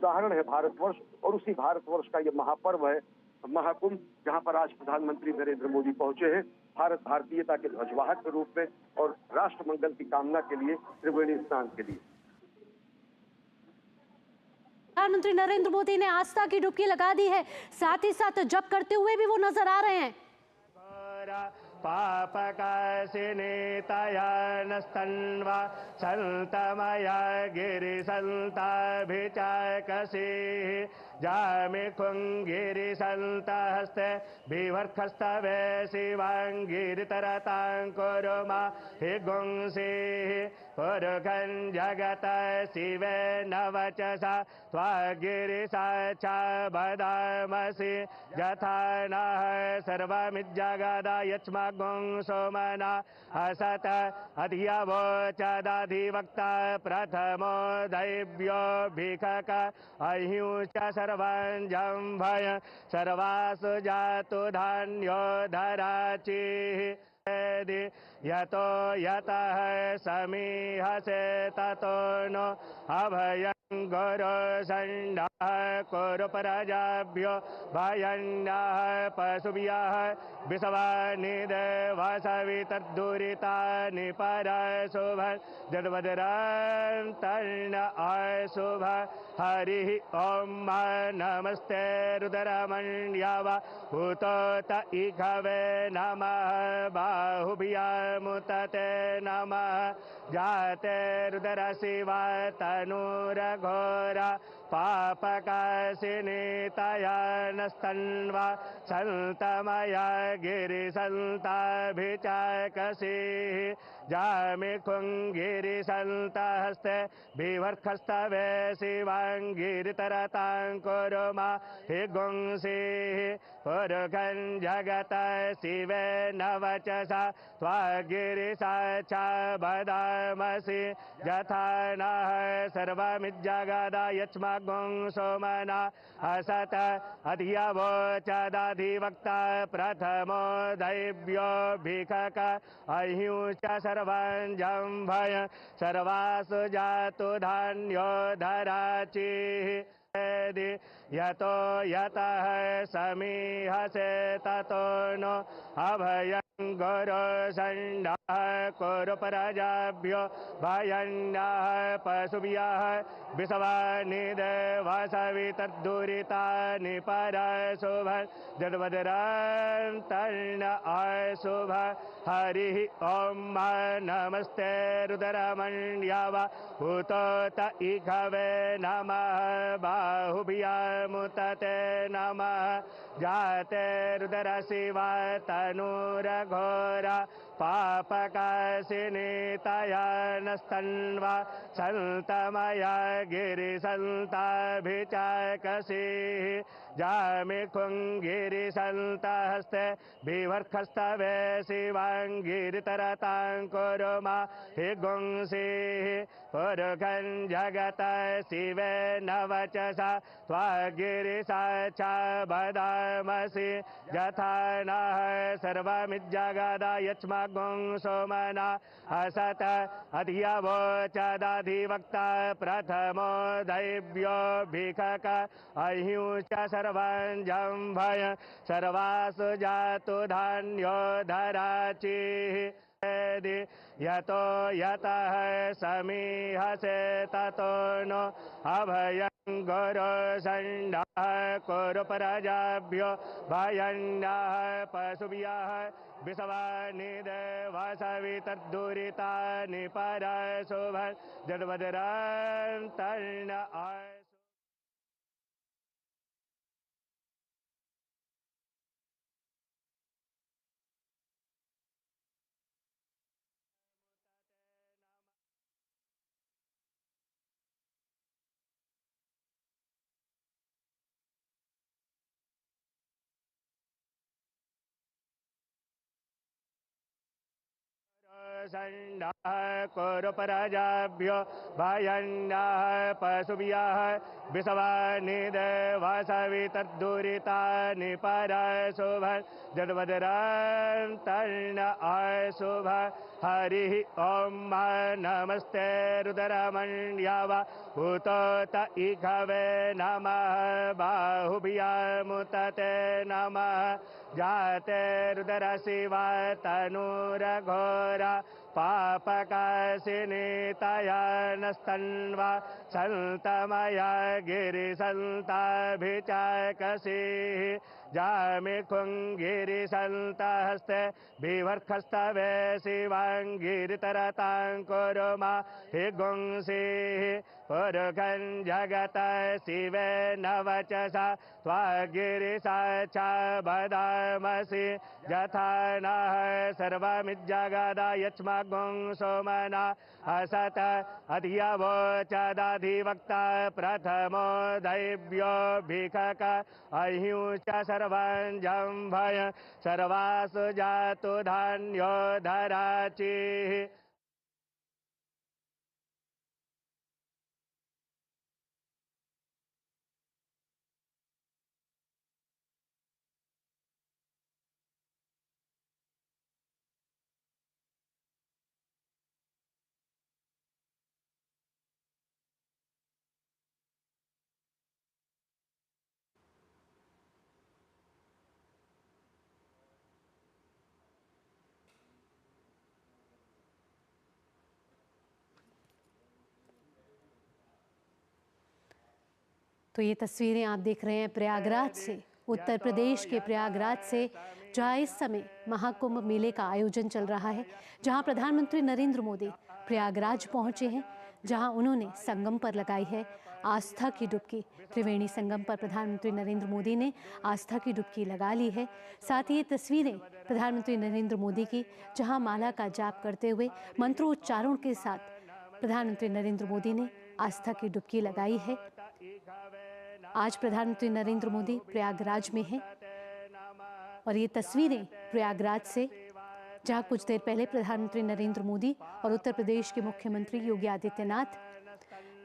उदाहरण है भारतवर्ष, और उसी भारतवर्ष का ये महापर्व है महाकुंभ, जहां पर आज प्रधानमंत्री नरेंद्र मोदी पहुंचे हैं भारत भारतीयता के ध्वजवाहक के रूप में और राष्ट्र मंगल की कामना के लिए त्रिवेणी स्नान के लिए। प्रधानमंत्री नरेंद्र मोदी ने आस्था की डुबकी लगा दी है, साथ ही साथ जप करते हुए भी वो नजर आ रहे हैं। पापकाशिनीतयानस्तन्वा सन्तमया गिरिसन्ताभिचाकसीः जामिखुङ्गिरिसन्तहस्ते बिभर्खस्तवे शिवाङ्गिरितरतां कुरु मा हि गुंसीः पुरुखं जगत शिवेन वचसा त्वागिरिसाक्षा वदामसि यथा नः सर्वमिज्जगदा यच्मगुं सोमना असत अधियवोचदधिवक्ता प्रथमो दैव्यो भिखक अहिंच सर्वं जम्भय सर्वासु जातु धान्यो धराचिः यतो यतः समीहसे ततो नो अभयं गुरु सण्डः कुरु प्रजाभ्यो भयन्नः पशुभ्यः विषवानिदेवसवितद्दुरितानि परशुभं जद्वज्रं तर्ण अशुभ हरिः ॐ नमस्ते रुद्रमण्यव भूतोत इघवे नमः बाहुभ्यामुतते नमः जाते रुद्रशिवा तनूरघोरा पापकाशिनीतयानस्तन्वा सन्तमया गिरिसन्ताभिचाकसीः जामिखुङ्गिरिसन्तहस्ते बिभर्खस्तवे शिवाङ्गिरितरतां कुरु मा हि गुंसीः पुरुखं जगत शिवेन वचसा त्वागिरिसाक्षा वदामसि यथा नः सर्वमिज्जगदा यच्मगुं सोमना असत अधियवोचदधिवक्ता प्रथमो दैव्यो भिखक अहिंच सर्वं जम्भय सर्वासु जातु धान्यो धराचिः यतो यतः समीहसे ततो नो अभयं गुरु सण्डः कुरु प्रजाभ्यो भयन्नः पशुभ्यः विषवानिदेवसवितद्दुरितानि परशुभं जद्वज्रं तर्ण अशुभ हरिः ॐ नमस्ते रुद्रमण्यव भूतोत इघवे नमः बाहुभ्यामुतते नमः जाते रुद्रशिवा तनूरघोरा पापकाशिनीतयानस्तन्वा सन्तमया गिरिसन्ताभिचाकसीः जामिखुङ्गिरिसन्तहस्ते बिभर्खस्तवे शिवाङ्गिरितरतां कुरु मा हि गुंसीः पुरुखं जगत शिवेन वचसा त्वागिरिसाक्षा वदामसि यथा नः सर्वमिज्जगदा यच्मगुं सोमना असत अधियवोचदधिवक्ता प्रथमो दैव्यो भिखक अहिंच सर्वं जम्भय सर्वासु जातु धान्यो धराचिः यतो यतः समीहसे ततो नो अभयं गुरु सण्डः कुरु प्रजाभ्यो भयन्नः पशुभ्यः विषवानिदेवसवितद्दुरितानि परशुभं जद्वज्रं तर्ण कुरुपराजाभ्यो भयन्नाः पशुभ्यः विषवानि देवासवितद्दुरितानि परशुभ जडवदरान्तर्न अशुभ हरिः ॐ नमस्ते रुद्रमण्यव भूतोत इघवे नमः बाहुभ्यामुतते नमः जाते रुद्र शिवा तनूरघोरा पापकाशिनीतया नस्तन्वा सन्तमया गिरिसन्ताभिचाकसीः जामि कुङ्गिरिसन्तहस्ते विवर्खस्तवे शिवाङ्गिरितरतां कुरुमा हि गुंसीः पुरुषं जगत शिवे न वचसा त्वागिरिसा च वदामसि यथा नः सर्वमिज्जगदा यच्मगुं सोमना असत अधियवोचदधिवक्ता प्रथमो दैव्यो भिखक अहिंच सर्वञ्जम्भय सर्वासु जातु धान्यो धराचिः। तो ये तस्वीरें आप देख रहे हैं प्रयागराज से, उत्तर प्रदेश के प्रयागराज से, जहां इस समय महाकुंभ मेले का आयोजन चल रहा है, जहां प्रधानमंत्री नरेंद्र मोदी प्रयागराज पहुंचे हैं, जहां उन्होंने संगम पर लगाई है आस्था की डुबकी। त्रिवेणी संगम पर प्रधानमंत्री नरेंद्र मोदी ने आस्था की डुबकी लगा ली है। साथ ही ये तस्वीरें प्रधानमंत्री नरेंद्र मोदी की, जहां माला का जाप करते हुए मंत्रोच्चारण के साथ प्रधानमंत्री नरेंद्र मोदी ने आस्था की डुबकी लगाई है। आज प्रधानमंत्री नरेंद्र मोदी प्रयागराज में हैं और ये तस्वीरें प्रयागराज से, जहां कुछ देर पहले प्रधानमंत्री नरेंद्र मोदी और उत्तर प्रदेश के मुख्यमंत्री योगी आदित्यनाथ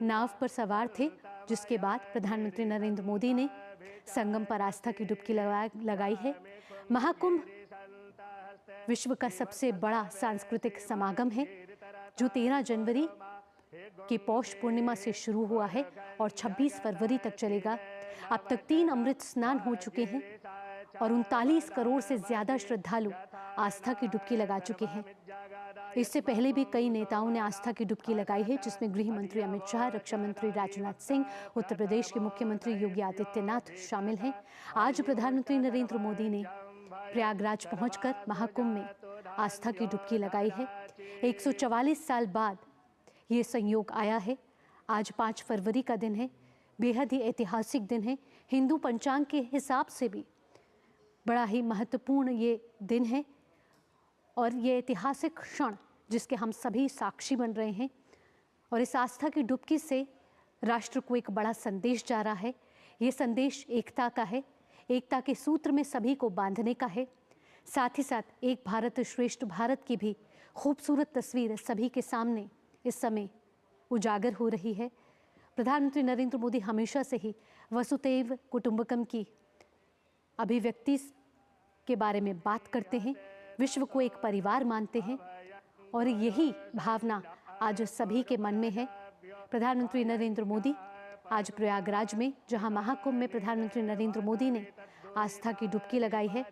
नाव पर सवार थे, जिसके बाद प्रधानमंत्री नरेंद्र मोदी ने संगम पर आस्था की डुबकी लगाई है। महाकुंभ विश्व का सबसे बड़ा सांस्कृतिक समागम है, जो 13 जनवरी कि पौष पूर्णिमा से शुरू हुआ है और 26 फरवरी तक चलेगा। अब तक 3 अमृत स्नान हो चुके हैं और 39 करोड़ से ज्यादा श्रद्धालु आस्था की डुबकी लगा चुके हैं। इससे पहले भी कई नेताओं ने आस्था की डुबकी लगाई है, जिसमें गृह मंत्री अमित शाह, रक्षा मंत्री राजनाथ सिंह, उत्तर प्रदेश के मुख्यमंत्री योगी आदित्यनाथ शामिल हैं। आज प्रधानमंत्री नरेंद्र मोदी ने प्रयागराज पहुंचकर महाकुंभ में आस्था की डुबकी लगाई है। 144 साल बाद ये संयोग आया है। आज 5 फरवरी का दिन है, बेहद ही ऐतिहासिक दिन है। हिंदू पंचांग के हिसाब से भी बड़ा ही महत्वपूर्ण ये दिन है और ये ऐतिहासिक क्षण जिसके हम सभी साक्षी बन रहे हैं। और इस आस्था की डुबकी से राष्ट्र को एक बड़ा संदेश जा रहा है। ये संदेश एकता का है, एकता के सूत्र में सभी को बांधने का है। साथ ही साथ एक भारत श्रेष्ठ भारत की भी खूबसूरत तस्वीर सभी के सामने इस समय उजागर हो रही है। प्रधानमंत्री नरेंद्र मोदी हमेशा से ही वसुधैव कुटुंबकम की अभिव्यक्ति के बारे में बात करते हैं, विश्व को एक परिवार मानते हैं और यही भावना आज सभी के मन में है। प्रधानमंत्री नरेंद्र मोदी आज प्रयागराज में, जहां महाकुंभ में प्रधानमंत्री नरेंद्र मोदी ने आस्था की डुबकी लगाई है।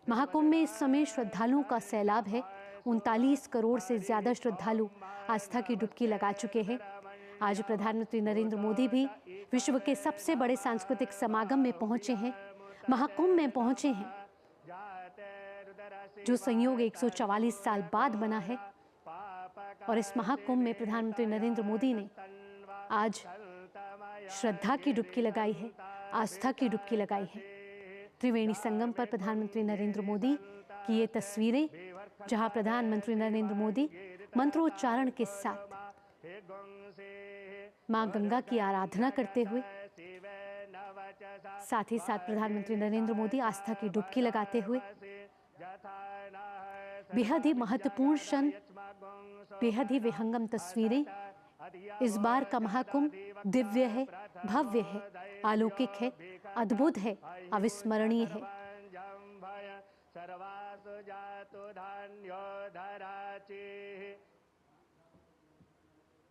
महाकुंभ में इस समय श्रद्धालुओं का सैलाब है। 39 करोड़ से ज्यादा श्रद्धालु आस्था की डुबकी लगा चुके हैं। आज प्रधानमंत्री नरेंद्र मोदी भी विश्व के सबसे बड़े सांस्कृतिक समागम में पहुंचे हैं, महाकुंभ में पहुंचे हैं, जो संयोग 144 साल बाद बना है। और इस महाकुंभ में प्रधानमंत्री नरेंद्र मोदी ने आज श्रद्धा की डुबकी लगाई है, आस्था की डुबकी लगाई है। त्रिवेणी संगम पर प्रधानमंत्री नरेंद्र मोदी की ये तस्वीरें, जहां प्रधानमंत्री नरेंद्र मोदी मंत्रोच्चारण के साथ मां गंगा की आराधना करते हुए, साथ ही साथ प्रधानमंत्री नरेंद्र मोदी आस्था की डुबकी लगाते हुए बेहद ही महत्वपूर्ण क्षण, बेहद ही विहंगम तस्वीरें। इस बार का महाकुंभ दिव्य है, भव्य है, अलौकिक है, अद्भुत है, अविस्मरणीय है।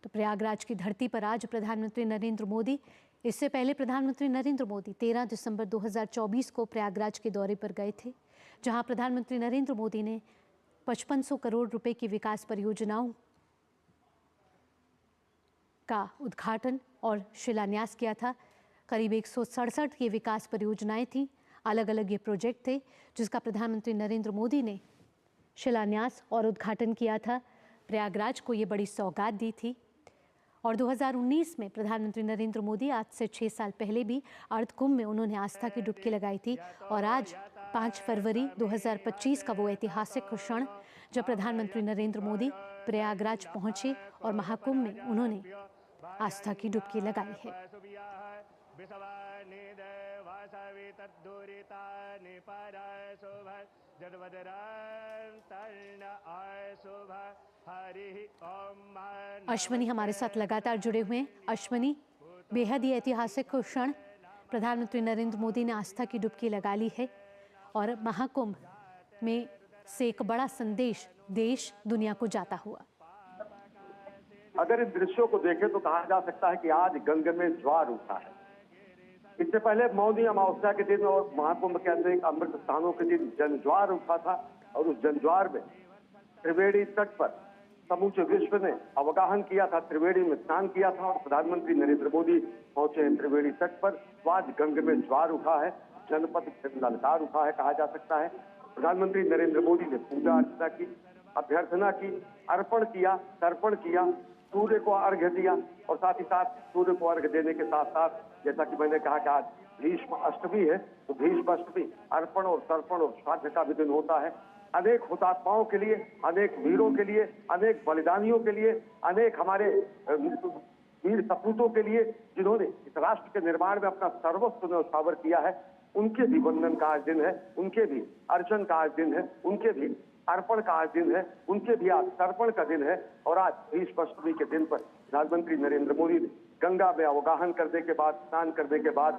तो प्रयागराज की धरती पर आज प्रधानमंत्री नरेंद्र मोदी, इससे पहले प्रधानमंत्री नरेंद्र मोदी 13 दिसंबर 2024 को प्रयागराज के दौरे पर गए थे, जहां प्रधानमंत्री नरेंद्र मोदी ने 5500 करोड़ रुपए की विकास परियोजनाओं का उद्घाटन और शिलान्यास किया था। करीब 167 ये विकास परियोजनाएं थी, अलग अलग ये प्रोजेक्ट थे, जिसका प्रधानमंत्री नरेंद्र मोदी ने शिलान्यास और उद्घाटन किया था। प्रयागराज को ये बड़ी सौगात दी थी। और 2019 में प्रधानमंत्री नरेंद्र मोदी, आज से 6 साल पहले भी अर्ध कुंभ में उन्होंने आस्था की डुबकी लगाई थी। और आज 5 फरवरी 2025 का वो ऐतिहासिक क्षण, जब प्रधानमंत्री नरेंद्र मोदी प्रयागराज पहुंचे और महाकुंभ में उन्होंने आस्था की डुबकी लगाई है। अश्वनी हमारे साथ लगातार जुड़े हुए हैं। अश्वनी, बेहद ही ऐतिहासिक क्षण, प्रधानमंत्री नरेंद्र मोदी ने आस्था की डुबकी लगा ली है और महाकुंभ में से एक बड़ा संदेश देश दुनिया को जाता हुआ। अगर इन दृश्यों को देखें तो कहा जा सकता है कि आज गंगा में ज्वार उठा है। इससे पहले मौनी अमावस्या के दिन और महाकुंभ के अनेक अमृत स्थानों के दिन जनज्वार उठा था और उस जनज्वार में त्रिवेणी तट पर समूचे विश्व ने अवगाहन किया था, त्रिवेणी में स्नान किया था और प्रधानमंत्री नरेंद्र मोदी पहुंचे हैं त्रिवेणी तट पर। तो आज गंगा में ज्वार उठा है, जनपद ललकार उठा है, कहा जा सकता है। प्रधानमंत्री नरेंद्र मोदी ने पूजा अर्चना की, अभ्यर्थना की, अर्पण किया, तर्पण किया, सूर्य को अर्घ्य दिया और साथ ही साथ सूर्य को अर्घ्य देने के साथ साथ, जैसा कि मैंने कहा कि आज भीष्म अष्टमी है, तो भीष्म अष्टमी अर्पण और तर्पण और श्राद्ध का भी दिन होता है। अनेक हुतात्माओं के लिए, अनेक वीरों के लिए, अनेक बलिदानियों के लिए, अनेक हमारे वीर सपूतों के लिए, जिन्होंने इस राष्ट्र के निर्माण में अपना सर्वस्व न्यौछावर किया है, उनके भी वंदन का आज दिन है, उनके भी अर्चन का आज दिन है, उनके भी अर्पण का आज दिन है, उनके भी आज तर्पण का दिन है। और आज भीष्म अष्टमी के दिन पर प्रधानमंत्री नरेंद्र मोदी ने गंगा में अवगाहन करने के बाद, स्नान करने के बाद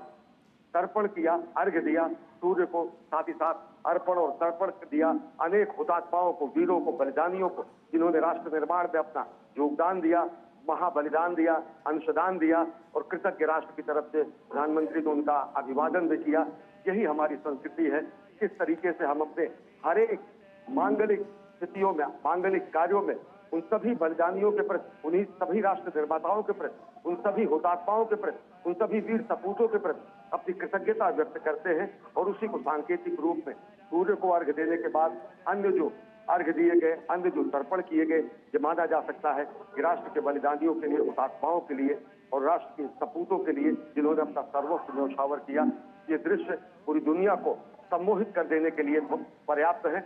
तर्पण किया, अर्घ्य दिया सूर्य को, साथ ही साथ अर्पण और तर्पण दिया अनेक हुतात्माओं को, वीरों को, बलिदानियों को, जिन्होंने राष्ट्र निर्माण में अपना योगदान दिया, महाबलिदान दिया, अंशदान दिया और कृतज्ञ राष्ट्र की तरफ से प्रधानमंत्री ने उनका अभिवादन भी किया। यही हमारी संस्कृति है। किस तरीके से हम अपने हर एक मांगलिक स्थितियों में, मांगलिक कार्यों में उन सभी बलिदानियों के प्रति, उन्हीं सभी राष्ट्र निर्माताओं के प्रति, उन सभी हुतात्माओं के प्रति, उन सभी वीर सपूतों के प्रति अपनी कृतज्ञता व्यक्त करते हैं। और उसी को सांकेतिक रूप में सूर्य को अर्घ्य देने के बाद अन्य जो अर्घ्य दिए गए, अन्य जो तर्पण किए गए, ये माना जा सकता है कि राष्ट्र के बलिदानियों के लिए, हुतात्माओं के लिए और राष्ट्र के सपूतों के लिए, जिन्होंने अपना सर्वस्व न्यौछावर किया। ये दृश्य पूरी दुनिया को सम्मोहित कर देने के लिए पर्याप्त है,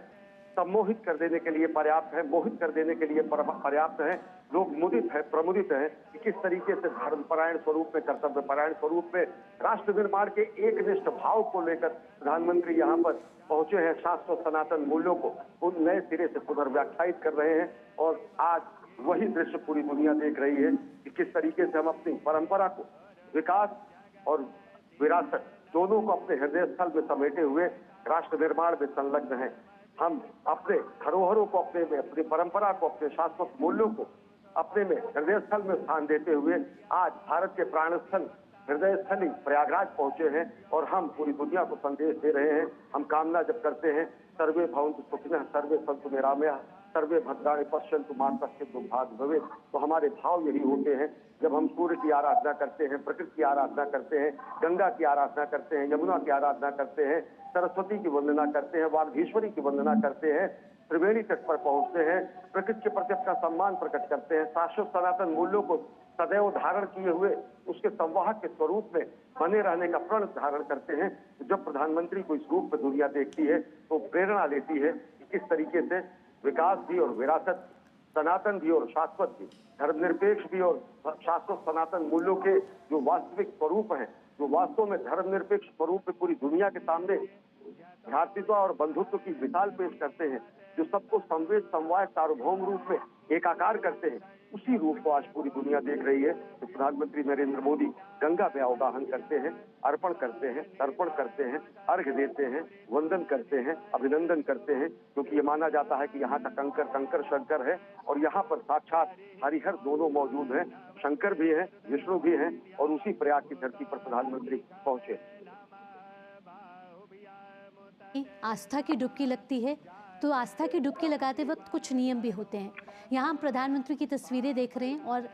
सम्मोहित कर देने के लिए पर्याप्त है, मोहित कर देने के लिए पर्याप्त है। लोग मुदित है, प्रमुदित है कि किस तरीके से धर्मपरायण स्वरूप में, कर्तव्यपरायण स्वरूप में राष्ट्र निर्माण के एकनिष्ठ भाव को लेकर प्रधानमंत्री यहाँ पर पहुंचे हैं। शाश्वत सनातन मूल्यों को उन नए सिरे से पुनर्व्याख्यायित कर रहे हैं और आज वही दृश्य पूरी दुनिया देख रही है कि किस तरीके से हम अपनी परंपरा को, विकास और विरासत दोनों को अपने हृदय स्थल में समेटे हुए राष्ट्र निर्माण में संलग्न हैं। हम अपने धरोहरों को, अपनी परंपरा को, अपने शाश्वत मूल्यों को अपने में हृदय स्थल में स्थान देते हुए आज भारत के प्राण स्थल, हृदय स्थली प्रयागराज पहुंचे हैं और हम पूरी दुनिया को संदेश दे रहे हैं। हम कामना जब करते हैं, सर्वे भवन्तु सुखिनः, सर्वे सन्तु निरामयाः, सर्वे भद्राणि पश्यन्तु मा कश्चित् दुर्भाग्यं भवेत्, तो हमारे भाव यही होते हैं। जब हम सूर्य की आराधना करते हैं, प्रकृति की आराधना करते हैं, गंगा की आराधना करते हैं, यमुना की आराधना करते हैं, सरस्वती की वंदना करते हैं, वागीश्वरी की वंदना करते हैं, त्रिवेणी तट पर पहुंचते हैं, प्रकृति के प्रति अपना सम्मान प्रकट करते हैं, शाश्वत सनातन मूल्यों को सदैव धारण किए हुए उसके संवाहक के स्वरूप में बने रहने का प्रण धारण करते हैं। जब प्रधानमंत्री को इस रूप में दुनिया देखती है तो प्रेरणा लेती है कि किस तरीके से विकास भी और विरासत, सनातन भी और शाश्वत भी, धर्मनिरपेक्ष भी और शाश्वत सनातन मूल्यों के जो वास्तविक स्वरूप हैं, जो वास्तव में धर्मनिरपेक्ष स्वरूप में पूरी दुनिया के सामने भ्रातृत्व और बंधुत्व की मिसाल पेश करते हैं, जो सबको संवेद समवाय सार्वभौम रूप में एकाकार करते हैं, उसी रूप को आज पूरी दुनिया देख रही है। तो प्रधानमंत्री नरेंद्र मोदी गंगा में अवगाहन करते हैं, अर्पण करते हैं, तर्पण करते हैं, अर्घ्य देते हैं, वंदन करते हैं, अभिनंदन करते हैं, क्योंकि ये माना जाता है कि यहाँ का कंकर कंकर शंकर है और यहाँ पर साक्षात हरिहर दोनों मौजूद हैं, शंकर भी हैं, विष्णु भी हैं, और उसी प्रयाग की धरती पर प्रधानमंत्री पहुंचे। आस्था की डुबकी लगती है, तो आस्था की डुबकी लगाते वक्त कुछ नियम भी होते हैं। यहाँ हम प्रधानमंत्री की तस्वीरें देख रहे हैं और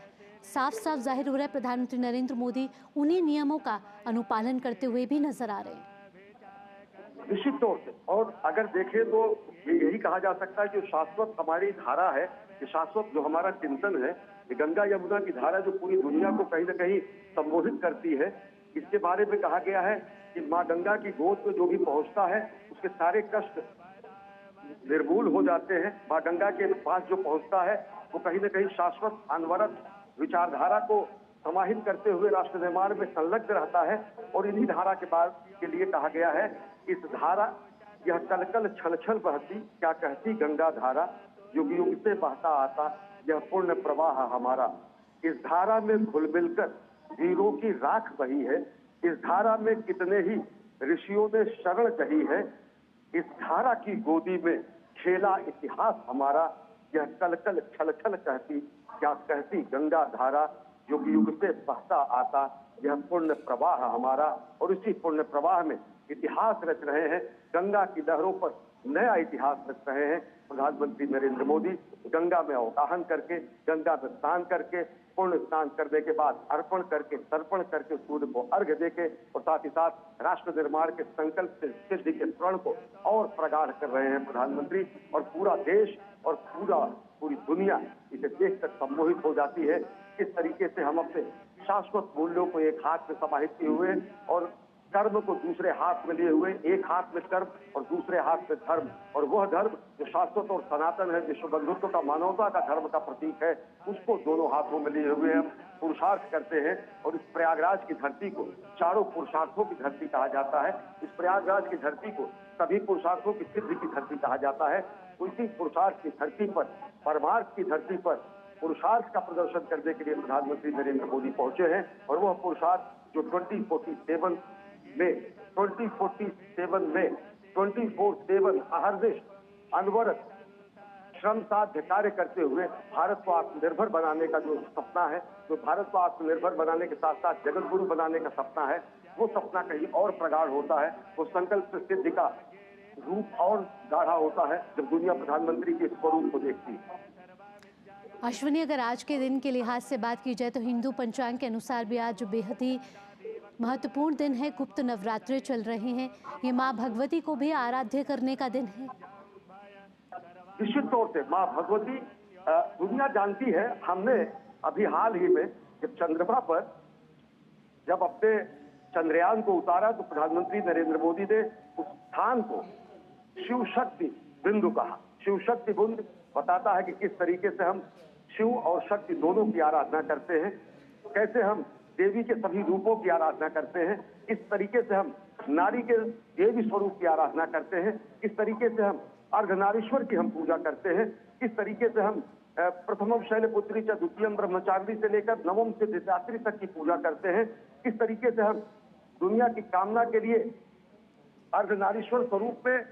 साफ साफ जाहिर हो रहा है प्रधानमंत्री नरेंद्र मोदी उन्हीं नियमों का अनुपालन करते हुए भी नजर आ रहे हैं। निश्चित तौर से, और अगर देखें तो यही कहा जा सकता है कि शाश्वत हमारी धारा है, कि शाश्वत जो हमारा चिंतन है, ये गंगा यमुना की धारा जो पूरी दुनिया को कहीं न कहीं संबोधित करती है। इसके बारे में कहा गया है कि माँ गंगा की गोद में जो भी पहुंचता है उसके सारे कष्ट निर्मूल हो जाते हैं। माँ गंगा के पास जो पहुंचता है वो कहीं न कहीं शाश्वत अनवरत विचारधारा को समाहित करते हुए राष्ट्र निर्माण में संलग्न रहता है। और इन्हीं धारा के बाद के लिए कहा गया है, इस धारा यह कलकल छल छल बहती, क्या कहती गंगा धारा, युग युग से बहता आता यह पुण्य प्रवाह हमारा। इस धारा में घुल मिलकर वीरों की राख बही है, इस धारा में कितने ही ऋषियों ने शरण कही है, इस धारा की गोदी में खेला इतिहास हमारा, यह कलकल छल छल कहती, क्या कहती गंगा धारा, युग युग से बहता आता यह पुण्य प्रवाह हमारा। और इसी पुण्य प्रवाह में इतिहास रच रहे हैं, गंगा की लहरों पर नया इतिहास रच रहे हैं प्रधानमंत्री नरेंद्र मोदी। गंगा में अवगाहन करके, गंगा में स्नान करके, पूर्ण स्नान करने के बाद अर्पण करके, तर्पण करके, सूर्य को अर्घ्य देके, और साथ ही साथ राष्ट्र निर्माण के संकल्प से सिद्धि के प्रण को और प्रगाढ़ कर रहे हैं प्रधानमंत्री। और पूरा देश और पूरी दुनिया इसे देखकर सम्मोहित हो जाती है। किस तरीके से हम अपने शाश्वत मूल्यों को एक हाथ में समाहित किए हुए और कर्म को दूसरे हाथ में लिए हुए, एक हाथ में कर्म और दूसरे हाथ में धर्म, और वह धर्म जो शाश्वत और सनातन है, विश्व बंधुत्व का, मानवता का धर्म का प्रतीक है, उसको दोनों हाथों में लिए हुए हम पुरुषार्थ करते हैं। और इस प्रयागराज की धरती को चारों पुरुषार्थों की धरती कहा जाता है। इस प्रयागराज की धरती को सभी पुरुषार्थों की सिद्धि की धरती कहा जाता है। उसी पुरुषार्थ की धरती पर, परमार्थ की धरती पर पुरुषार्थ का प्रदर्शन करने के लिए प्रधानमंत्री नरेंद्र मोदी पहुंचे हैं। और वह पुरुषार्थ जो 2047 में 24/7 अहर्निश अनवरत श्रम साध्य कार्य करते हुए भारत को आत्मनिर्भर बनाने का जो सपना है, जो भारत को आत्मनिर्भर बनाने के साथ साथ जगत गुरु बनाने का सपना है, वो सपना कहीं और प्रगाढ़ होता है। वो संकल्प सिद्धि का रूप और गाढ़ा होता है जब दुनिया प्रधानमंत्री के स्वरूप को देखती है। अश्विनी, अगर आज के दिन के लिहाज से बात की जाए तो हिंदू पंचांग के अनुसार भी आज बेहद ही महत्वपूर्ण दिन है। गुप्त नवरात्रे चल रहे हैं, ये माँ भगवती को भी आराध्य करने का दिन है। निश्चित तौर से माँ भगवती दुनिया जानती है। हमने अभी हाल ही में जब चंद्रमा पर जब अपने चंद्रयान को उतारा तो प्रधानमंत्री नरेंद्र मोदी ने उस स्थान को शिव शक्ति बिंदु कहा। शिव शक्ति बिंदु बताता है कि किस तरीके से हम शिव और शक्ति दोनों की आराधना करते हैं, कैसे हम देवी के सभी रूपों की आराधना करते हैं, किस तरीके से हम नारी के देवी स्वरूप की आराधना करते हैं, किस तरीके से हम अर्धनारीश्वर की हम पूजा करते हैं, किस तरीके से हम प्रथमम शैलपुत्री च द्वितीयम ब्रह्मचारिणी से लेकर नवम से द्वितीयात्री तक की पूजा करते हैं, किस तरीके से हम दुनिया की कामना के लिए अर्धनारीश्वर स्वरूप में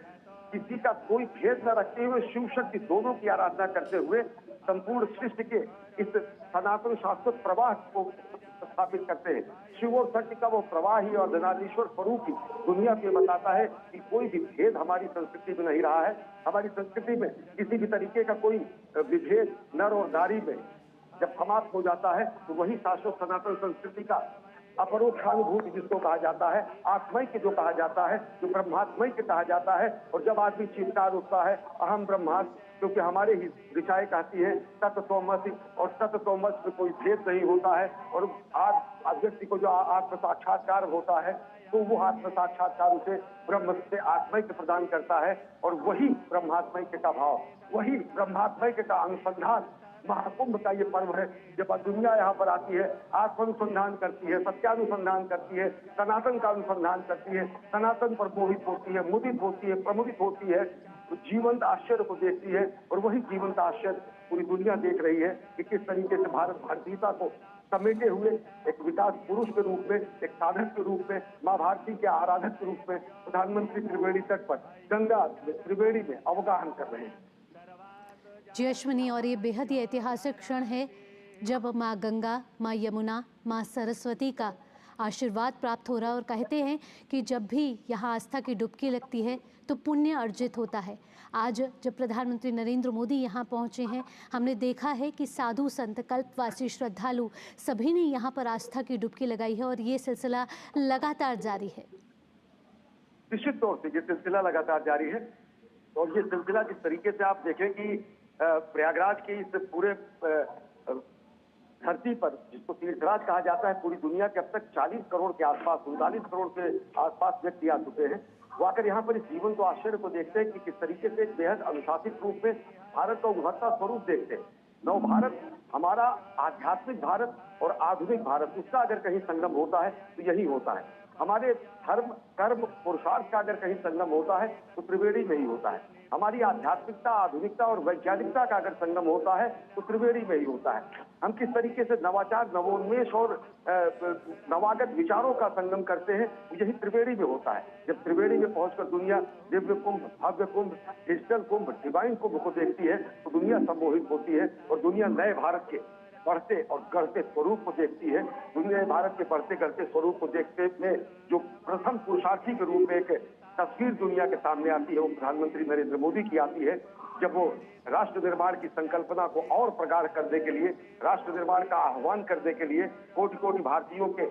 किसी का कोई भेद न रखते हुए शिव शक्ति दोनों की आराधना करते हुए संपूर्ण सृष्टि के इस सनातन शाश्वत प्रवाह को स्थापित करते हैं। शिव और शक्ति का वो प्रवाह ही और अर्धनारीश्वर स्वरूप ही दुनिया को बताता है कि कोई भी भेद हमारी संस्कृति में नहीं रहा है। हमारी संस्कृति में किसी भी तरीके का कोई विभेद नर और नारी में जब समाप्त हो जाता है तो वही शाश्वत सनातन संस्कृति का अपरोक्षानुभूति जिसको कहा जाता है, आत्मैक्य जो कहा जाता है, जो ब्रह्मात्मैक्य कहा जाता है। और जब आदमी चिंतार उठता है अहम ब्रह्मास्मि, क्योंकि हमारे ही ऋचाएं कहती है तत्त्वमसि, और तत्त्वमसि में कोई भेद नहीं होता है। और आज व्यक्ति को जो आत्म साक्षात्कार होता है तो वो आत्म साक्षात्कार उसे ब्रह्म से आत्मैक्य प्रदान करता है। और वही ब्रह्मात्मैक्य का भाव, वही ब्रह्मात्मैक्य का अनुसंधान महाकुंभ का ये पर्व है जब दुनिया यहाँ पर आती है, आत्मानुसंधान करती है, सत्यानुसंधान करती है, सनातन का अनुसंधान करती है, सनातन पर मोहित होती है, मुदित होती है, प्रमुदित होती है, तो जीवंत आश्चर्य को देखती है। और वही जीवंत आश्चर्य पूरी दुनिया देख रही है कि किस तरीके से भारत भारतीयता को समेटे हुए एक विकास पुरुष के रूप में, एक साधक के रूप में, मां भारती के आराधक के रूप में प्रधानमंत्री त्रिवेणी तट पर गंगा त्रिवेणी में अवगाहन कर रहे हैं। जी अश्विनी, और ये बेहद ही ऐतिहासिक क्षण है जब माँ गंगा, माँ यमुना, माँ सरस्वती का आशीर्वाद प्राप्त हो रहा है। और कहते हैं कि जब भी यहाँ आस्था की डुबकी लगती है तो पुण्य अर्जित होता है। आज जब प्रधानमंत्री नरेंद्र मोदी यहाँ पहुँचे हैं, हमने देखा है कि साधु संत, कल्पवासी, श्रद्धालु सभी ने यहाँ पर आस्था की डुबकी लगाई है और ये सिलसिला लगातार जारी है। निश्चित तौर से ये सिलसिला लगातार जारी है और ये सिलसिला जिस तरीके से आप देखें कि प्रयागराज के इस पूरे धरती पर, जिसको तीर्थराज कहा जाता है, पूरी दुनिया के अब तक 40 करोड़ के आसपास, 39 करोड़ के आसपास व्यक्ति आ चुके हैं। वो आकर यहाँ पर इस जीवन तो आश्चर्य को देखते हैं कि किस तरीके से एक बेहद अनुशासित रूप में भारत का उभरता स्वरूप देखते हैं। नव भारत, हमारा आध्यात्मिक भारत और आधुनिक भारत, उसका अगर कहीं संगम होता है तो यही होता है। हमारे धर्म, कर्म, पुरुषार्थ का अगर कहीं संगम होता है तो त्रिवेणी में ही होता है। हमारी आध्यात्मिकता, आधुनिकता और वैज्ञानिकता का अगर संगम होता है तो त्रिवेणी में ही होता है। हम किस तरीके से नवाचार, नवोन्मेष और नवागत विचारों का संगम करते हैं, यही त्रिवेणी में होता है। जब त्रिवेणी में पहुंचकर दुनिया दिव्य कुंभ, भव्य कुंभ, डिजिटल कुंभ, डिवाइन कुंभ को देखती है तो दुनिया सम्मोहित होती है और दुनिया नए भारत के बढ़ते और गढ़ते स्वरूप को देखती है। दुनिया भारत के बढ़ते गढ़ते स्वरूप को देखते में जो प्रथम पुरुषार्थी के रूप में एक तस्वीर दुनिया के सामने आती है, वो प्रधानमंत्री नरेंद्र मोदी की आती है, जब वो राष्ट्र निर्माण की संकल्पना को और प्रगाढ़ करने के लिए, राष्ट्र निर्माण का आह्वान करने के लिए कोटि कोटि भारतीयों के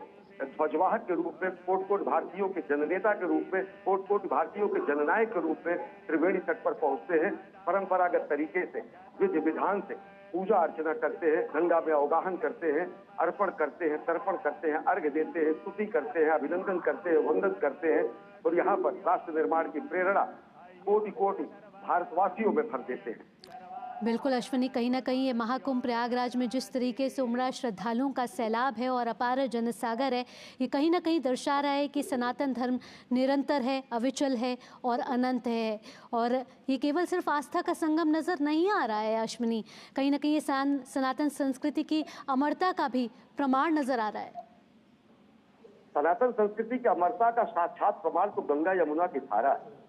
ध्वजवाहक के रूप में, कोटि कोटि भारतीयों के जननेता के रूप में, कोटि कोटि भारतीयों के जननायक के रूप में त्रिवेणी तट पर पहुंचते हैं। परंपरागत तरीके से, विधि विधान से पूजा अर्चना करते हैं, गंगा में अवगाहन करते हैं, अर्पण करते हैं, तर्पण करते हैं, अर्घ्य देते हैं, स्तुति करते हैं, अभिनंदन करते हैं, वंदन करते हैं और यहाँ पर राष्ट्र निर्माण की प्रेरणा कोटि कोटि भारतवासियों में भर देते हैं। बिल्कुल अश्विनी, कहीं ना कहीं ये महाकुंभ प्रयागराज में जिस तरीके से उमड़ा श्रद्धालुओं का सैलाब है और अपार जनसागर है, ये कहीं ना कहीं दर्शा रहा है कि सनातन धर्म निरंतर है, अविचल है और अनंत है। और ये केवल सिर्फ आस्था का संगम नज़र नहीं आ रहा है अश्विनी, कहीं ना कहीं ये सनातन संस्कृति की अमरता का भी प्रमाण नज़र आ रहा है। सनातन संस्कृति की अमरता का साक्षात प्रमाण तो गंगा यमुना की धारा है।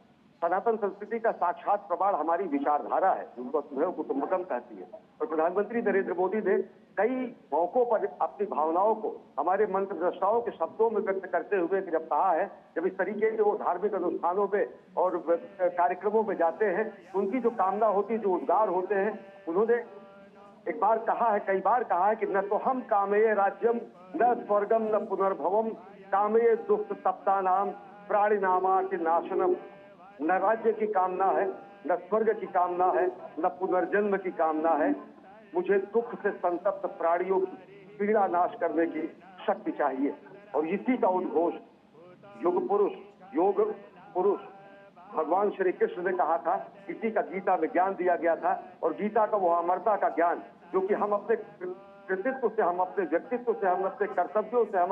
सनातन संस्कृति का साक्षात प्रमाण हमारी विचारधारा है, जिनको वसुधैव कुटुंबकम कहती है। और प्रधानमंत्री नरेंद्र मोदी ने कई मौकों पर अपनी भावनाओं को हमारे मंत्र दृष्टाओं के शब्दों में व्यक्त करते हुए जब कहा है, जब इस तरीके से वो धार्मिक अनुष्ठानों में और कार्यक्रमों में जाते हैं, उनकी जो कामना होती है, जो उद्गार होते हैं, उन्होंने एक बार कहा है, कई बार कहा है कि न तो हम कामये राज्यम न स्वर्गम न पुनर्भवम कामये दुष्ट तप्ता नाम प्राणी नामार्थ नाशनम। न राज्य की कामना है, न स्वर्ग की कामना है, न पुनर्जन्म की कामना है। मुझे दुख से संतप्त प्राणियों की पीड़ा नाश करने की शक्ति चाहिए। और इसी का उद्घोष योग पुरुष भगवान श्री कृष्ण ने कहा था, इसी का गीता में ज्ञान दिया गया था। और गीता का वो अमरता का ज्ञान जो कि हम अपने कृतित्व से, हम अपने व्यक्तित्व से, हम अपने कर्तव्यों से, हम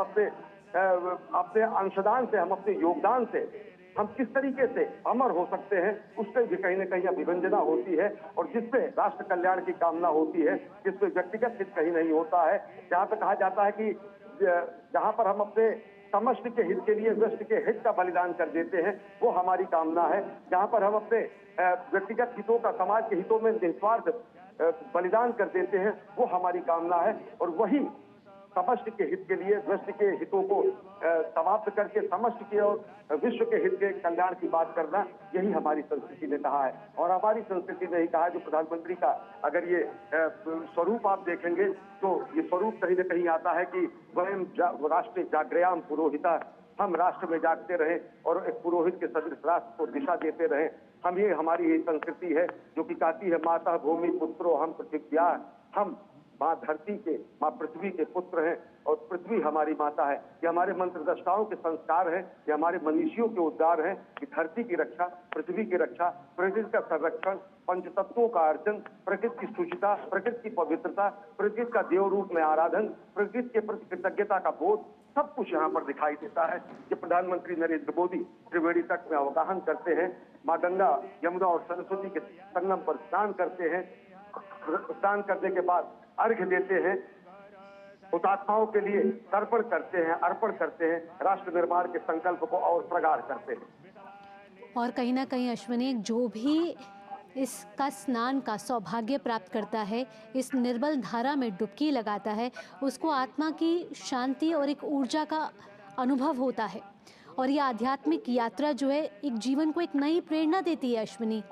अपने अंशदान से, हम अपने योगदान से हम किस तरीके से अमर हो सकते हैं, उससे भी कहीं न कहीं अभिवंजना होती है। और जिससे राष्ट्र कल्याण की कामना होती है, जिसमें व्यक्तिगत हित कहीं नहीं होता है। जहाँ पे कहा जाता है कि जहाँ पर हम अपने समष्टि के हित के लिए व्यष्टि के हित का बलिदान कर देते हैं, वो हमारी कामना है। जहाँ पर हम अपने व्यक्तिगत हितों का समाज के हितों में निस्वार्थ बलिदान कर देते हैं, वो हमारी कामना है। और वही समष्टि के हित के लिए व्यष्टि के हितों को समाप्त करके समष्टि के और विश्व के हित के कल्याण की बात करना, यही हमारी संस्कृति ने कहा है। और हमारी संस्कृति ने ही कहा है, जो प्रधानमंत्री का अगर ये स्वरूप आप देखेंगे तो ये स्वरूप कहीं न कहीं आता है कि वयम राष्ट्र जागृयाम पुरोहिता, हम राष्ट्र में जागते रहे और एक पुरोहित के सदृश राष्ट्र को दिशा देते रहे। हम ये हमारी ये संस्कृति है जो कि कहती है, माता भूमि पुत्रो हम पृथिव्या, हम माँ धरती के, माँ पृथ्वी के पुत्र हैं और पृथ्वी हमारी माता है। ये हमारे मंत्रदृष्टाओं के संस्कार हैं, ये हमारे मनीषियों के उद्गार हैं कि धरती की रक्षा, पृथ्वी की रक्षा, प्रकृति का संरक्षण, पंचतत्वों का अर्जन, प्रकृति की शुचिता, प्रकृति की पवित्रता, प्रकृति का देव रूप में आराधन, प्रकृति के प्रति कृतज्ञता का बोध, सब कुछ यहाँ पर दिखाई देता है। कि प्रधानमंत्री नरेंद्र मोदी त्रिवेणी तट में अवगाहन करते हैं, माँ गंगा, यमुना और सरस्वती के संगम पर स्नान करते हैं, स्नान करने के बाद अर्घ्य देते हैं, हुतात्माओं के लिए तर्पण करते हैं, अर्पण करते हैं, राष्ट्र निर्माण के संकल्प को और प्रगाढ़ करते हैं। और कहीं ना कहीं अश्विनी, जो भी इसका स्नान का सौभाग्य प्राप्त करता है, इस निर्मल धारा में डुबकी लगाता है, उसको आत्मा की शांति और एक ऊर्जा का अनुभव होता है। और ये आध्यात्मिक यात्रा जो है एक जीवन को एक नई प्रेरणा देती है अश्विनी,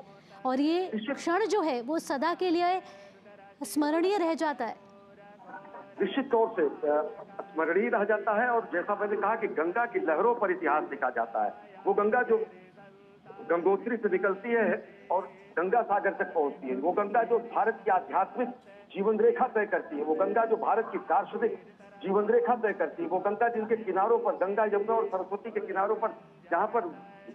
और ये क्षण जो है वो सदा के लिए स्मरणीय रह जाता है। निश्चित तौर से स्मरणीय रह जाता है। और जैसा मैंने कहा कि गंगा की लहरों पर इतिहास लिखा जाता है। वो गंगा जो गंगोत्री से निकलती है और गंगा सागर तक पहुंचती है, वो गंगा जो भारत की आध्यात्मिक जीवन रेखा तय करती है, वो गंगा जो भारत की दार्शनिक जीवन रेखा तय करती है, वो गंगा जिनके किनारों पर, गंगा, यमुना और सरस्वती के किनारों पर जहाँ पर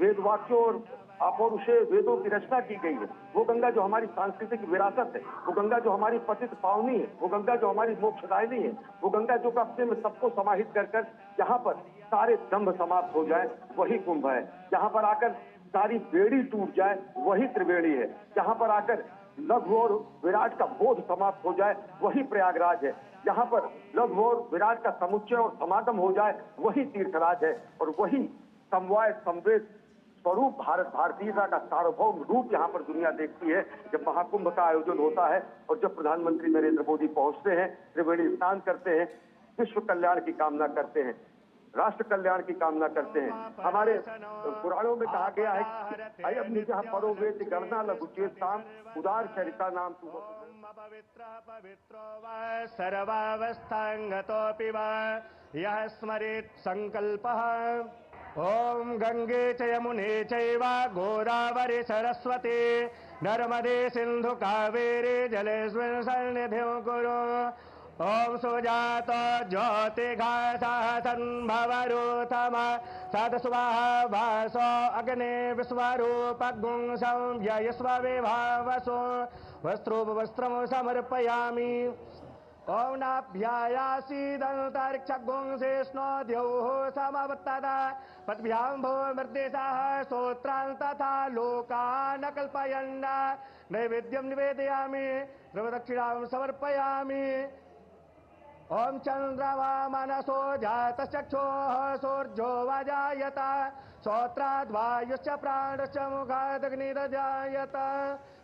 वेद वाक्यों और अपौरुषेय वेदों की रचना की गई है, वो गंगा जो हमारी सांस्कृतिक विरासत है, वो गंगा जो हमारी पतित पावनी है, वो गंगा जो हमारी मोक्षदायिनी है, वो गंगा जो अपने में सबको समाहित कर कर जहाँ पर सारे दंभ समाप्त हो जाए, वही कुंभ है। जहाँ पर आकर सारी बेड़ी टूट जाए, वही त्रिवेणी है। जहाँ पर आकर लघु और विराट का बोध समाप्त हो जाए, वही प्रयागराज है। जहाँ पर लघु और विराट का समुच्चय और समागम हो जाए, वही तीर्थराज है। और वही समवाय संवेद स्वरूप भारत भारतीयता का सार्वभौम रूप यहाँ पर दुनिया देखती है जब महाकुंभ का आयोजन होता है और जब प्रधानमंत्री नरेंद्र मोदी पहुंचते हैं, त्रिवेणी स्नान करते हैं, विश्व कल्याण की कामना करते हैं, राष्ट्र कल्याण की कामना करते हैं। हमारे पुराणों में कहा गया है कि अयम निजः परो वेति गणना लघुचेताम उदार चरिता नाम तुम पवित्रो वा सर्वावस्थांगतोऽपि वा यः स्मरेत् संकल्पः। ओम गंगे च यमुने चैव गोदावरी सरस्वती नर्मदे सिंधु कावेरी जलेस्मिन् सन्निधिं कुरु। ओम सुजात ज्योतिघासः संभवरूथम सदस्वाहा वासो अग्ने विश्वरूपगुं संव्ययस्व विभावसो वस्त्रोपवस्त्रं समर्पयामि। ओम नाभ्यायासीदन्तरिक्षगुं शेष्णो द्यौः समवत्तदा पद्भ्यां भूमर्देशः स्तोत्रान् तथा लोकान् कल्पयन् नैवेद्यं निवेदयामि सर्वदक्षिणां समर्पयामि। ओम चंद्रमा मनसो जातश्चक्षुः सूर्यो वाजायत श्रोत्राद् वायुश्च प्राणश्च मुखादग्निर्जायत।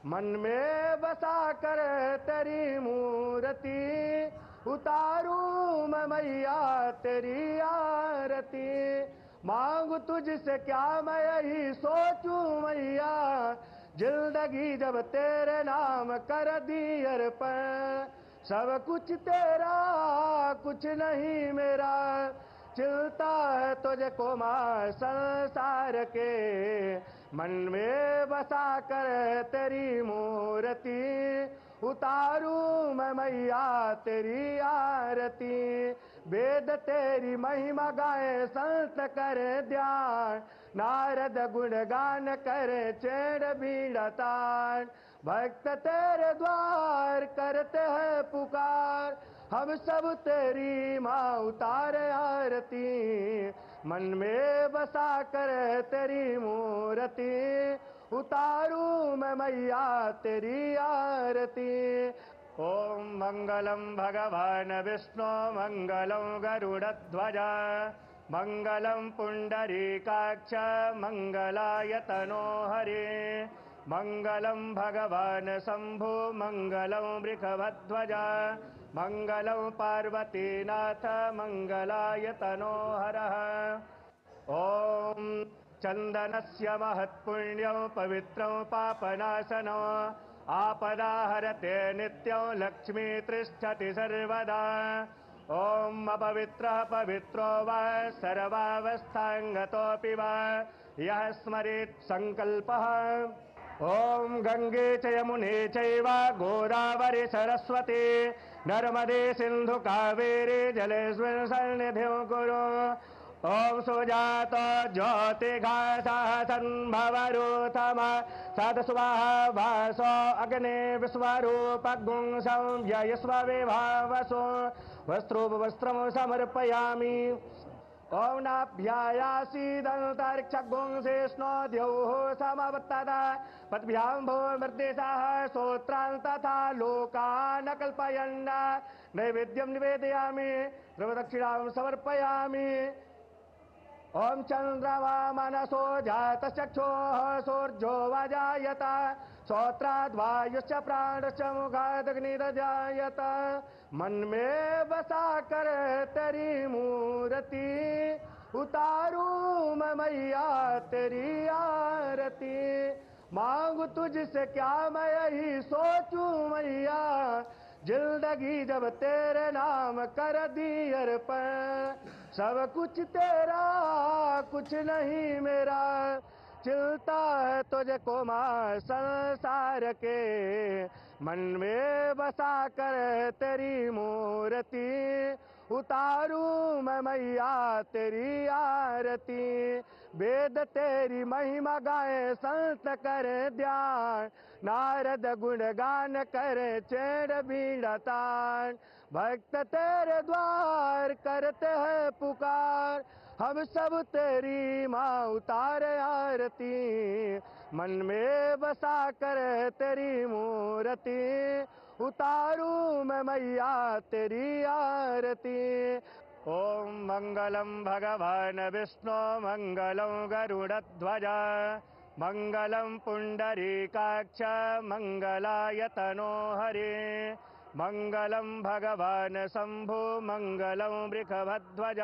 मन में बसा कर तेरी मूर्ति उतारूं मैं मैया तेरी आरती। मांगू तुझसे क्या मैं यही सोचूं मैया, जिंदगी जब तेरे नाम कर दी अर्पण। सब कुछ तेरा कुछ नहीं मेरा, चिलता है तुझको माँ संसार के। मन में बसा कर तेरी मूर्ति उतारूं मैं मैया तेरी आरती। वेद तेरी महिमा गाए संत करे ध्यान, नारद गुणगान करे चेड़ बीड़ा तान। भक्त तेरे द्वार करते हैं पुकार, हम सब तेरी माँ उतारे आरती। मन में बसा कर तेरी मूर्ति उतारूं मैं मैया तेरी आरती। ओम मंगलम भगवान विष्णु मंगलम गरुड़ध्वज मंगलम पुंडरीकाक्ष मंगलायतनो हरे। मंगलम भगवान शंभु मंगलम वृषभध्वज मंगलम पार्वतीनाथ मंगलायतनो हरः। ओम चंदनस्य महत्पुण्यं पवित्रं पापनाशनं आपदाहरते नित्यं लक्ष्मी तिष्ठति सर्वदा। ओम अपवित्रः पवित्रो वा सर्वावस्थांगतोऽपि वा यः स्मरेत् संकल्पः। ओम गंगे च यमुने चैव गोदावरी सरस्वती नर्मदे सिंधु कावेरी जलेस्मिन् सन्निधिं कुरु। ओम सुजात ज्योतिघासः सन्भवरूथम सदस्वाहा वासो अग्ने विश्वरूपगुं संयस्व विभावसो वस्त्रोपवस्त्रं समर्पयामि। ओम नाभ्यायासीदन्तरिक्षगुंसेष्णो द्यौः समवत्तदा पद्भ्यां भो मृदेशाः श्रोत्रान् तथा लोकान् कल्पयन् नैवेद्यं निवेदयामि सर्वदक्षिणां समर्पयामि। ओम चंद्रमा मनसो जातचक्षुः सूर्यो वाजायत श्रोत्राद्वायुश्च प्राणश्च मुखादग्निर्जायत। मन में बसा कर तेरी मूर्ति उतारूं मैं मैया तेरी आरती। मांगू तुझसे क्या मैं यही सोचूं मैया जिंदगी जब तेरे नाम कर दी अर्पण। सब कुछ तेरा कुछ नहीं मेरा चिलता है तुझको माँ संसार के। मन में बसा कर तेरी मूर्ति उतारूं मैं मैया तेरी आरती। वेद तेरी महिमा गाए संत करे ध्यान नारद गुणगान करे चेड़ बीड़ा तान। भक्त तेरे द्वार करते हैं पुकार हम सब तेरी माँ उतारे आरती। मन में बसा कर तेरी मूर्ति उतारूं मैं मैया तेरी आरती। ओम मंगलम भगवान विष्णु मंगलम गरुड़ध्वज मंगलम पुंडरीकाक्ष मंगलाय तनो हरे मंगलम भगवान शंभु मंगलम वृषभध्वज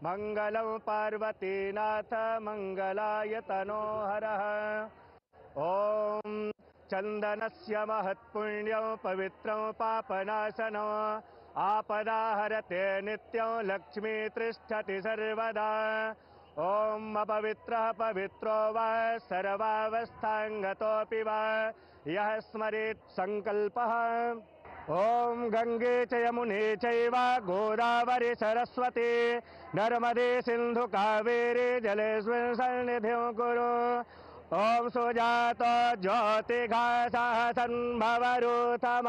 मंगलम पार्वतीनाथ मंगलाय तनो हरः। ओम चंदनस्य महत्पुण्यं पवित्रं पापनाशनं आपदाहरते नित्यं लक्ष्मी तिष्ठति सर्वदा। ओम अपवित्रः पवित्रो वा सर्वावस्थांगतोऽपि वा यः स्मरेत् संकल्पः। ओम गंगे च यमुने चैव गोदावरी सरस्वती नर्मदे सिंधु कावेरी जलेस्मिन् सन्निधिं कुरु। ओम सुजात ज्योतिघासः सन्भवरूथम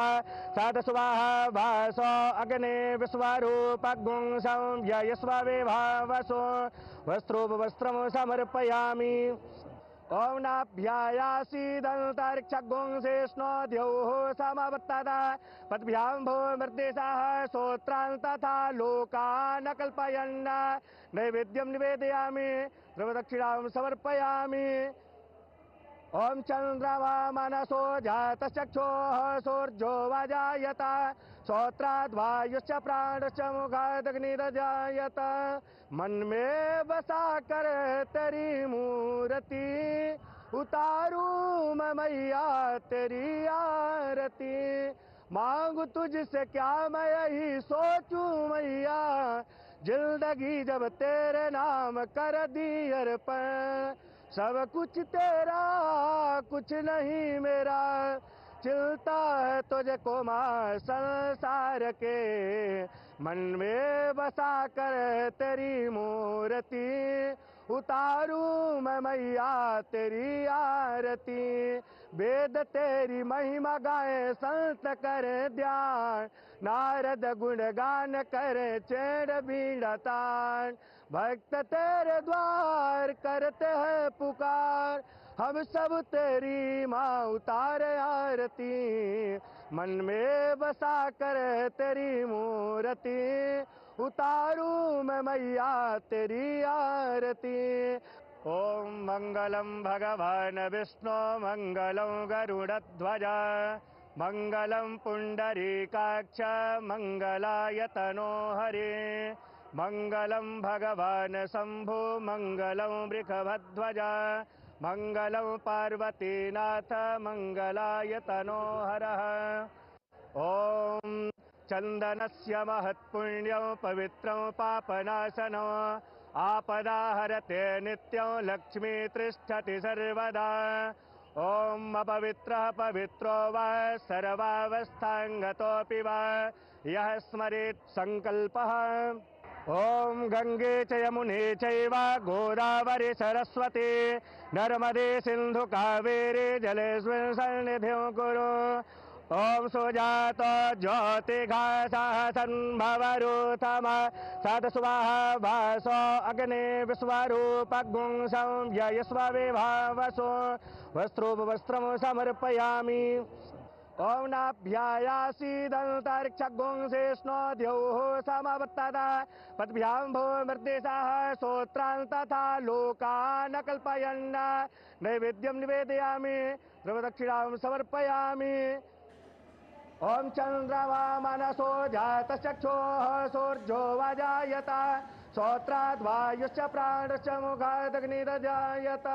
सदस्वाहा वासो अग्ने विश्वरूपगुं संयस्व विभावसो वस्त्रोपवस्त्रं समर्पयामि। ओम नाभ्यायासीदन्तरिक्षगुंसेष्णो द्यौः समवत्तदा पद्भ्यां भो मृदेशाः श्रोत्रान् तथा लोकान् कल्पयन् नैवेद्यं निवेदयामि सर्वदक्षिणां समर्पयामि। ओम चंद्रमा मनसो जातचक्षुः सूर्यो वाजायत श्रोत्राद्वायुश्च प्राणश्च मुखादग्निर्जायत। मन में बसा कर तेरी मूर्ति उतारूं मैं मैया तेरी आरती। मांगू तुझसे क्या मैं यही सोचूं मैया जिंदगी जब तेरे नाम कर दी अर्पण। सब कुछ तेरा कुछ नहीं मेरा चिलता है तुझको माँ संसार के। मन में बसा कर तेरी मूर्ति उतारूं मैं मैया तेरी आरती। वेद तेरी महिमा गाए संत करे ध्यान नारद गुणगान करे चेड़ बीड़ा तान। भक्त तेरे द्वार करते हैं पुकार हम सब तेरी माँ उतारे आरती। मन में बसा कर तेरी मूर्ति उतारूं मैं मैया तेरी आरती। ओम मंगलम भगवान विष्णु मंगलम गरुड़ध्वज मंगलम पुंडरीकाक्ष मंगलाय तनो हरे मंगलम भगवान शंभु मंगलम वृषभध्वज मंगलम पार्वतीनाथ मंगलाय तनो हरः। ओम चंदनस्य महत्पुण्यं पवित्रं पापनाशनं आपदाहरते नित्यं लक्ष्मी तिष्ठति सर्वदा। ओम अपवित्रः पवित्रो वा सर्वावस्थांगतोऽपि वा यः स्मरेत् संकल्पः। ओम गंगे च यमुने चैव गोदावरी सरस्वती नर्मदे सिंधु कावेरी जलेस्मिन् सन्निधिं कुरु। ओम सुजात ज्योतिघासः सन्भवरूथम सदस्वाहा भासो अग्ने विश्वरूपगुं संव्ययस्व विभावसो वस्त्रोपवस्त्रं समर्पयामि। ओम नाभ्यायासीदन्तरिक्षगुं शेष्णो द्यौः समवर्तता पद्भ्यां भूमृद्देशः श्रोत्रान् तथा लोकान् कल्पयन् नैवेद्यं निवेदयामि द्रवदक्षिणां समर्पयामि। ओम चंद्रमा मनसो जातचक्षुः सूर्यो वजायत श्रोत्राद् वायुश्च प्राणश्च मुखादग्निरजायत।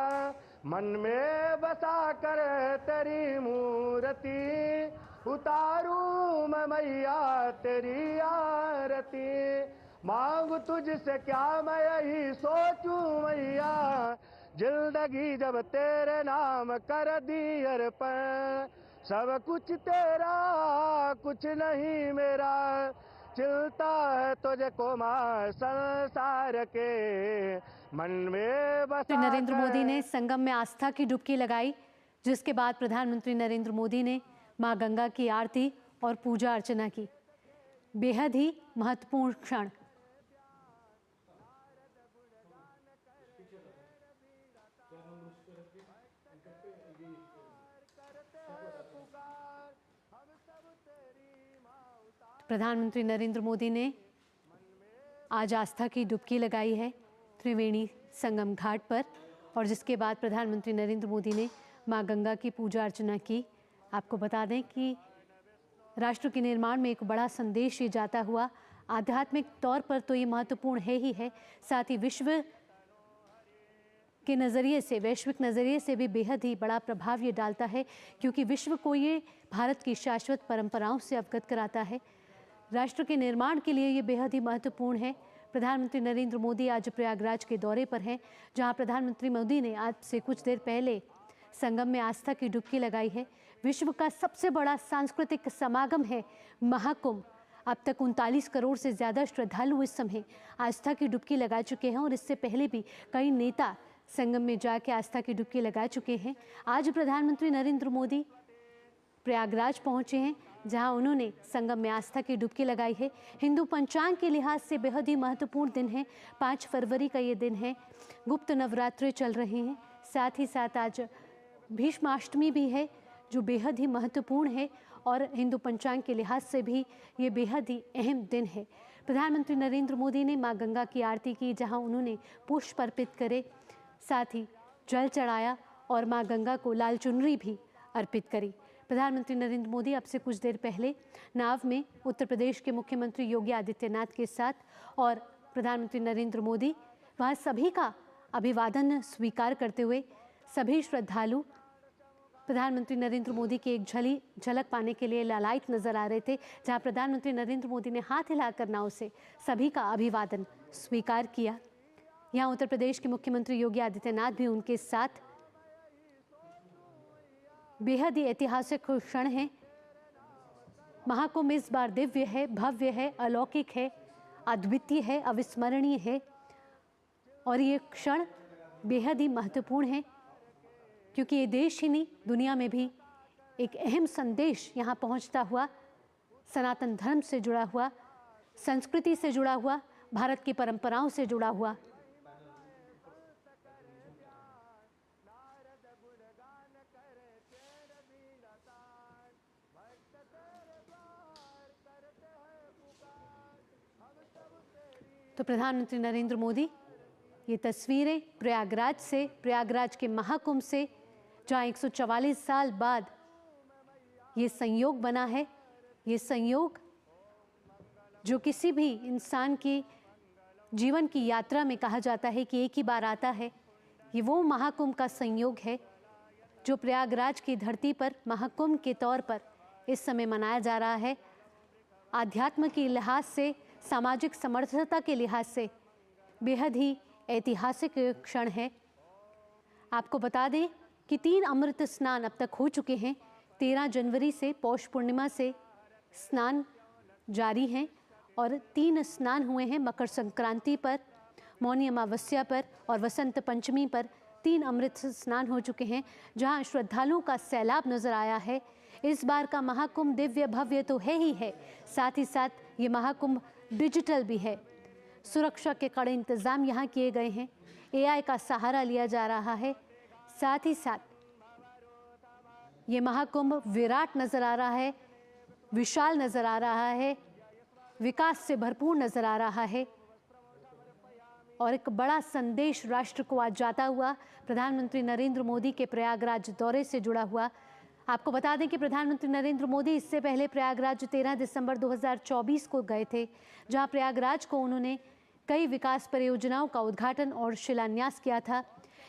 मन में बसा कर तेरी मूर्ति उतारूं मैं मैया तेरी आरती। मांगू तुझसे क्या मैं यही सोचूं मैया जिंदगी जब तेरे नाम कर दी अर्पण। सब कुछ तेरा कुछ नहीं मेरा चिलता है तुझको मां संसार के मन में बसा। नरेंद्र मोदी ने संगम में आस्था की डुबकी लगाई, जिसके बाद प्रधानमंत्री नरेंद्र मोदी ने मां गंगा की आरती और पूजा अर्चना की। बेहद ही महत्वपूर्ण क्षण। प्रधानमंत्री नरेंद्र मोदी ने आज आस्था की डुबकी लगाई है त्रिवेणी संगम घाट पर, और जिसके बाद प्रधानमंत्री नरेंद्र मोदी ने मां गंगा की पूजा अर्चना की। आपको बता दें कि राष्ट्र के निर्माण में एक बड़ा संदेश ये जाता हुआ आध्यात्मिक तौर पर तो ये महत्वपूर्ण है ही है, साथ ही विश्व के नज़रिए से, वैश्विक नज़रिए से भी बेहद ही बड़ा प्रभाव ये डालता है, क्योंकि विश्व को ये भारत की शाश्वत परंपराओं से अवगत कराता है। राष्ट्र के निर्माण के लिए ये बेहद ही महत्वपूर्ण है। प्रधानमंत्री नरेंद्र मोदी आज प्रयागराज के दौरे पर हैं, जहां प्रधानमंत्री मोदी ने आज से कुछ देर पहले संगम में आस्था की डुबकी लगाई है। विश्व का सबसे बड़ा सांस्कृतिक समागम है महाकुंभ। अब तक 39 करोड़ से ज़्यादा श्रद्धालु इस समय आस्था की डुबकी लगा चुके हैं, और इससे पहले भी कई नेता संगम में जाके आस्था की डुबकी लगा चुके हैं। आज प्रधानमंत्री नरेंद्र मोदी प्रयागराज पहुंचे हैं, जहां उन्होंने संगम में आस्था की डुबकी लगाई है। हिंदू पंचांग के लिहाज से बेहद ही महत्वपूर्ण दिन है। 5 फरवरी का ये दिन है। गुप्त नवरात्रे चल रहे हैं, साथ ही साथ आज भीष्माष्टमी भी है, जो बेहद ही महत्वपूर्ण है, और हिंदू पंचांग के लिहाज से भी ये बेहद ही अहम दिन है। प्रधानमंत्री नरेंद्र मोदी ने मां गंगा की आरती की, जहां उन्होंने पुष्प अर्पित करे, साथ ही जल चढ़ाया और मां गंगा को लाल चुनरी भी अर्पित करी। प्रधानमंत्री नरेंद्र मोदी अब से कुछ देर पहले नाव में उत्तर प्रदेश के मुख्यमंत्री योगी आदित्यनाथ के साथ, और प्रधानमंत्री नरेंद्र मोदी वहाँ सभी का अभिवादन स्वीकार करते हुए सभी श्रद्धालु प्रधानमंत्री नरेंद्र मोदी की एक झलक पाने के लिए लालायित नजर आ रहे थे, जहां प्रधानमंत्री नरेंद्र मोदी ने हाथ हिलाकर नाव से सभी का अभिवादन स्वीकार किया। यहाँ उत्तर प्रदेश के मुख्यमंत्री योगी आदित्यनाथ भी उनके साथ। बेहद ही ऐतिहासिक क्षण है। महाकुंभ इस बार दिव्य है, भव्य है, अलौकिक है, अद्वितीय है, अविस्मरणीय है, और ये क्षण बेहद ही महत्वपूर्ण है, क्योंकि ये देश ही नहीं दुनिया में भी एक अहम संदेश यहाँ पहुँचता हुआ, सनातन धर्म से जुड़ा हुआ, संस्कृति से जुड़ा हुआ, भारत की परंपराओं से जुड़ा हुआ। तो प्रधानमंत्री नरेंद्र मोदी ये तस्वीरें प्रयागराज से, प्रयागराज के महाकुंभ से, जहाँ 144 साल बाद ये संयोग बना है। ये संयोग जो किसी भी इंसान की जीवन की यात्रा में कहा जाता है कि एक ही बार आता है, ये वो महाकुंभ का संयोग है जो प्रयागराज की धरती पर महाकुंभ के तौर पर इस समय मनाया जा रहा है। आध्यात्म के लिहाज से, सामाजिक समर्थता के लिहाज से बेहद ही ऐतिहासिक क्षण है। आपको बता दें कि 3 अमृत स्नान अब तक हो चुके हैं। 13 जनवरी से पौष पूर्णिमा से स्नान जारी हैं और 3 स्नान हुए हैं मकर संक्रांति पर, मौनी अमावस्या पर और वसंत पंचमी पर 3 अमृत स्नान हो चुके हैं, जहां श्रद्धालुओं का सैलाब नजर आया है। इस बार का महाकुंभ दिव्य भव्य तो है ही है, साथ ही साथ ये महाकुंभ डिजिटल भी है। सुरक्षा के कड़े इंतजाम यहाँ किए गए हैं, AI का सहारा लिया जा रहा है। साथ ही साथ ये महाकुंभ विराट नजर आ रहा है, विशाल नजर आ रहा है, विकास से भरपूर नजर आ रहा है और एक बड़ा संदेश राष्ट्र को आज जाता हुआ प्रधानमंत्री नरेंद्र मोदी के प्रयागराज दौरे से जुड़ा हुआ। आपको बता दें कि प्रधानमंत्री नरेंद्र मोदी इससे पहले प्रयागराज 13 दिसंबर 2024 को गए थे, जहां प्रयागराज को उन्होंने कई विकास परियोजनाओं का उद्घाटन और शिलान्यास किया था।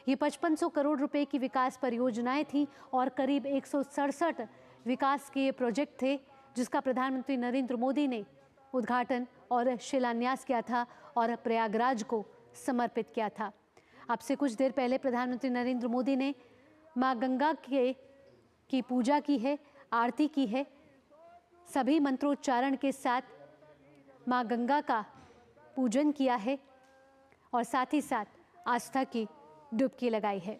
ये 5500 करोड़ रुपए की विकास परियोजनाएं थीं और करीब 167 विकास के प्रोजेक्ट थे, जिसका प्रधानमंत्री नरेंद्र मोदी ने उद्घाटन और शिलान्यास किया था और प्रयागराज को समर्पित किया था। अब से कुछ देर पहले प्रधानमंत्री नरेंद्र मोदी ने मां गंगा की पूजा की है, आरती की है। सभी मंत्रोच्चारण के साथ मां गंगा का पूजन किया है और साथ ही साथ आस्था की डुबकी लगाई है।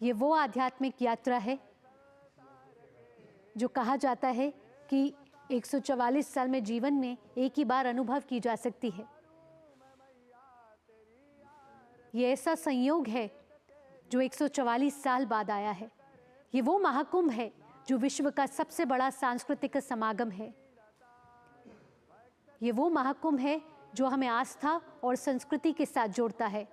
ये वो आध्यात्मिक यात्रा है जो कहा जाता है कि 144 साल में जीवन में एक ही बार अनुभव की जा सकती है। ये ऐसा संयोग है जो 144 साल बाद आया है। ये वो महाकुंभ है जो विश्व का सबसे बड़ा सांस्कृतिक समागम है। ये वो महाकुंभ है जो हमें आस्था और संस्कृति के साथ जोड़ता है,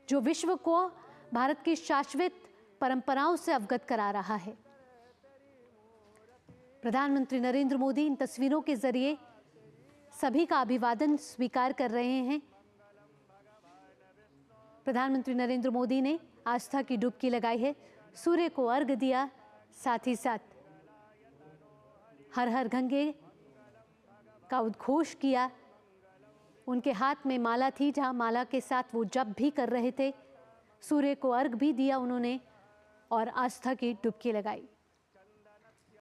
जो विश्व को भारत की शाश्वत परंपराओं से अवगत करा रहा है। प्रधानमंत्री नरेंद्र मोदी इन तस्वीरों के जरिए सभी का अभिवादन स्वीकार कर रहे हैं। प्रधानमंत्री नरेंद्र मोदी ने आस्था की डुबकी लगाई है, सूर्य को अर्घ दिया, साथ ही साथ हर हर गंगे का उद्घोष किया। उनके हाथ में माला थी, जहां माला के साथ वो जप भी कर रहे थे। सूर्य को अर्घ भी दिया उन्होंने और आस्था की डुबकी लगाई।